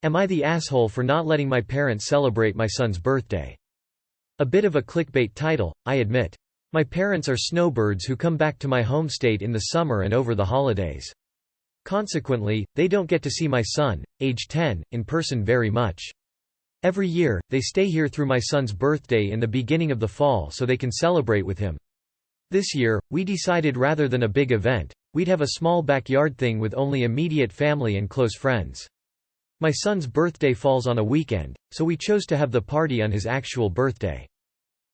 Am I the asshole for not letting my parents celebrate my son's birthday? A bit of a clickbait title, I admit. My parents are snowbirds who come back to my home state in the summer and over the holidays. Consequently, they don't get to see my son, age 10, in person very much. Every year, they stay here through my son's birthday in the beginning of the fall so they can celebrate with him. This year, we decided rather than a big event, we'd have a small backyard thing with only immediate family and close friends. My son's birthday falls on a weekend, so we chose to have the party on his actual birthday.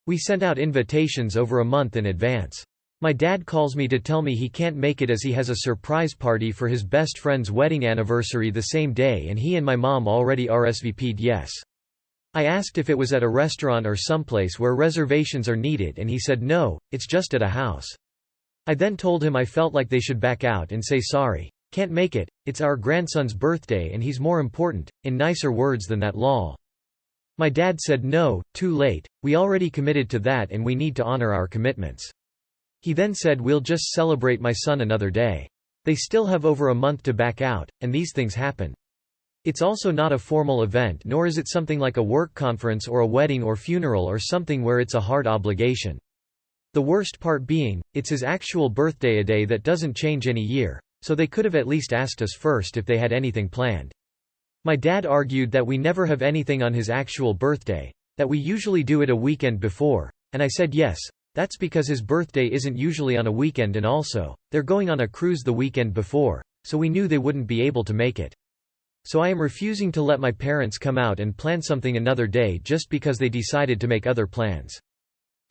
We sent out invitations over a month in advance. My dad calls me to tell me he can't make it as he has a surprise party for his best friend's wedding anniversary the same day and he and my mom already RSVP'd yes. I asked if it was at a restaurant or someplace where reservations are needed and he said no, it's just at a house. I then told him I felt like they should back out and say sorry, can't make it, it's our grandson's birthday and he's more important, in nicer words than that lol. My dad said no, too late, we already committed to that and we need to honor our commitments. He then said we'll just celebrate my son another day. They still have over a month to back out, and these things happen. It's also not a formal event nor is it something like a work conference or a wedding or funeral or something where it's a hard obligation. The worst part being, it's his actual birthday, a day that doesn't change any year, so they could have at least asked us first if they had anything planned. My dad argued that we never have anything on his actual birthday, that we usually do it a weekend before, and I said yes, that's because his birthday isn't usually on a weekend and also, they're going on a cruise the weekend before, so we knew they wouldn't be able to make it. So I am refusing to let my parents come out and plan something another day just because they decided to make other plans.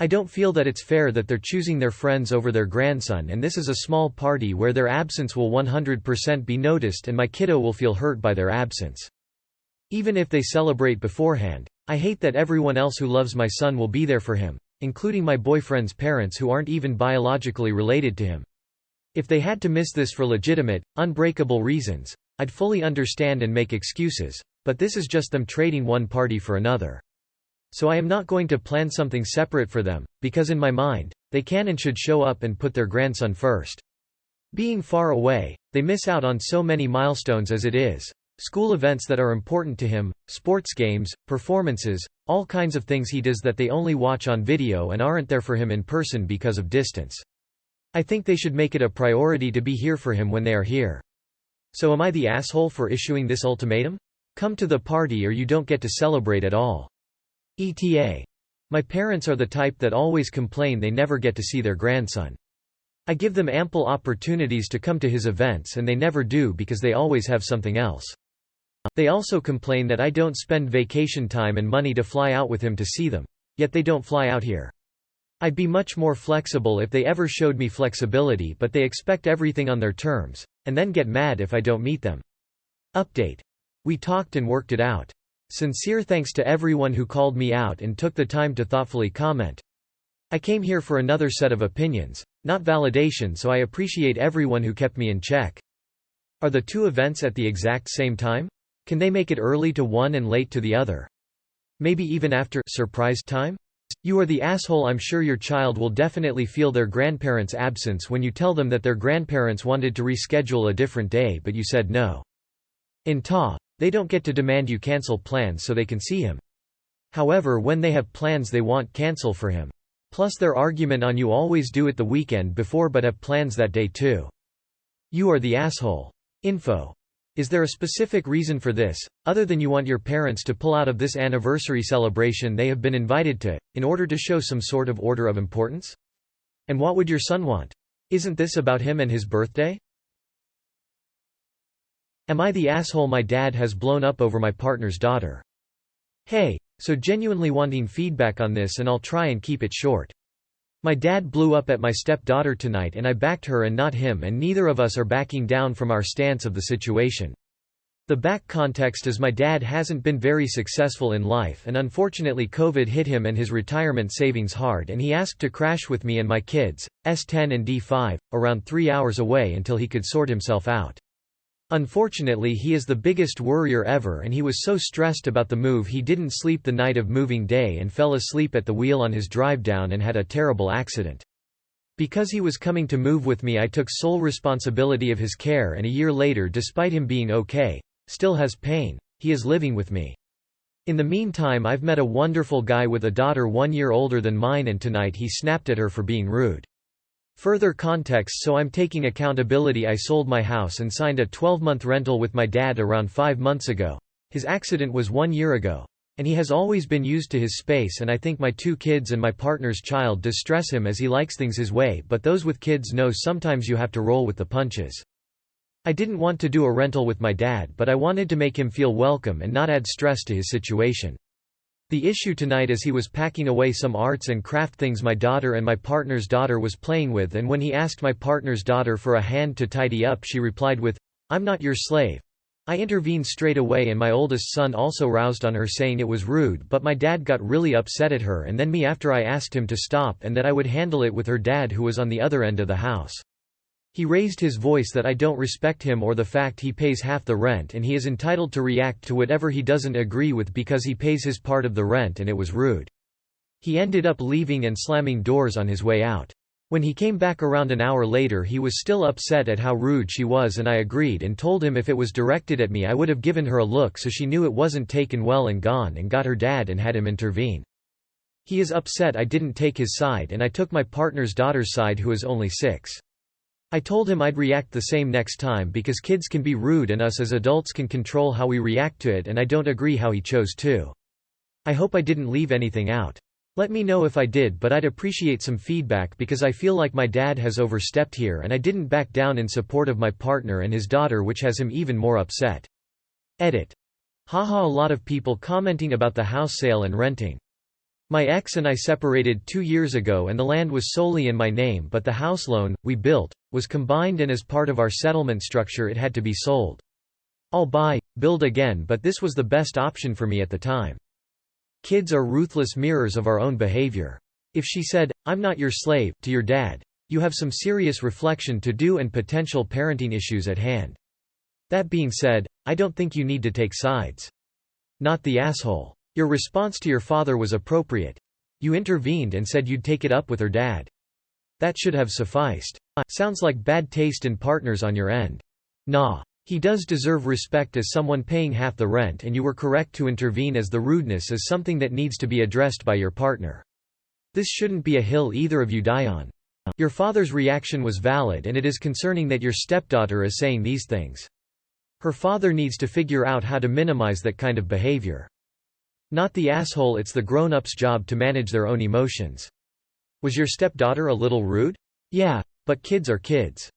I don't feel that it's fair that they're choosing their friends over their grandson, and this is a small party where their absence will 100% be noticed and my kiddo will feel hurt by their absence. Even if they celebrate beforehand, I hate that everyone else who loves my son will be there for him, including my boyfriend's parents who aren't even biologically related to him. If they had to miss this for legitimate, unbreakable reasons, I'd fully understand and make excuses, but this is just them trading one party for another. So I am not going to plan something separate for them, because in my mind, they can and should show up and put their grandson first. Being far away, they miss out on so many milestones as it is. School events that are important to him, sports games, performances, all kinds of things he does that they only watch on video and aren't there for him in person because of distance. I think they should make it a priority to be here for him when they are here. So am I the asshole for issuing this ultimatum? Come to the party or you don't get to celebrate at all. ETA. My parents are the type that always complain they never get to see their grandson. I give them ample opportunities to come to his events and they never do because they always have something else. They also complain that I don't spend vacation time and money to fly out with him to see them. Yet they don't fly out here. I'd be much more flexible if they ever showed me flexibility, but they expect everything on their terms, and then get mad if I don't meet them. Update. We talked and worked it out. Sincere thanks to everyone who called me out and took the time to thoughtfully comment. I came here for another set of opinions, not validation, so I appreciate everyone who kept me in check. Are the two events at the exact same time? Can they make it early to one and late to the other? Maybe even after surprise time? You are the asshole. I'm sure your child will definitely feel their grandparents' absence when you tell them that their grandparents wanted to reschedule a different day but you said no. In TA, they don't get to demand you cancel plans so they can see him. However, when they have plans they want cancel for him. Plus their argument on you always do it the weekend before but have plans that day too. You are the asshole. Info. Is there a specific reason for this, other than you want your parents to pull out of this anniversary celebration they have been invited to, in order to show some sort of order of importance? And what would your son want? Isn't this about him and his birthday? Am I the asshole? My dad has blown up over my partner's daughter. Hey, so genuinely wanting feedback on this and I'll try and keep it short. My dad blew up at my stepdaughter tonight and I backed her and not him, and neither of us are backing down from our stance of the situation. The back context is my dad hasn't been very successful in life and unfortunately COVID hit him and his retirement savings hard, and he asked to crash with me and my kids, S10 and D5, around 3 hours away until he could sort himself out. Unfortunately he is the biggest worrier ever and he was so stressed about the move he didn't sleep the night of moving day and fell asleep at the wheel on his drive down and had a terrible accident. Because he was coming to move with me I took sole responsibility of his care, and a year later, despite him being okay, still has pain, he is living with me. In the meantime I've met a wonderful guy with a daughter 1 year older than mine and tonight he snapped at her for being rude. Further context so I'm taking accountability. I sold my house and signed a 12-month rental with my dad around 5 months ago. His accident was 1 year ago. And he has always been used to his space and I think my 2 kids and my partner's child distress him as he likes things his way, but those with kids know sometimes you have to roll with the punches. I didn't want to do a rental with my dad, but I wanted to make him feel welcome and not add stress to his situation. The issue tonight is he was packing away some arts and craft things my daughter and my partner's daughter was playing with, and when he asked my partner's daughter for a hand to tidy up she replied with, "I'm not your slave." I intervened straight away and my oldest son also roused on her saying it was rude, but my dad got really upset at her and then me after I asked him to stop and that I would handle it with her dad who was on the other end of the house. He raised his voice that I don't respect him or the fact he pays half the rent and he is entitled to react to whatever he doesn't agree with because he pays his part of the rent and it was rude. He ended up leaving and slamming doors on his way out. When he came back around an hour later he was still upset at how rude she was and I agreed and told him if it was directed at me I would have given her a look so she knew it wasn't taken well and gone and got her dad and had him intervene. He is upset I didn't take his side and I took my partner's daughter's side who is only 6. I told him I'd react the same next time because kids can be rude and us as adults can control how we react to it and I don't agree how he chose to. I hope I didn't leave anything out. Let me know if I did, but I'd appreciate some feedback because I feel like my dad has overstepped here and I didn't back down in support of my partner and his daughter which has him even more upset. Edit. Haha, a lot of people commenting about the house sale and renting. My ex and I separated 2 years ago and the land was solely in my name but the house loan we built was combined and as part of our settlement structure it had to be sold. I'll build again but this was the best option for me at the time. Kids are ruthless mirrors of our own behavior. If she said, "I'm not your slave," to your dad, you have some serious reflection to do and potential parenting issues at hand. That being said, I don't think you need to take sides. Not the asshole. Your response to your father was appropriate. You intervened and said you'd take it up with her dad. That should have sufficed. Sounds like bad taste in partners on your end. Nah. He does deserve respect as someone paying half the rent and you were correct to intervene as the rudeness is something that needs to be addressed by your partner. This shouldn't be a hill either of you die on. Your father's reaction was valid and it is concerning that your stepdaughter is saying these things. Her father needs to figure out how to minimize that kind of behavior. Not the asshole, it's the grown-up's job to manage their own emotions. Was your stepdaughter a little rude? Yeah, but kids are kids.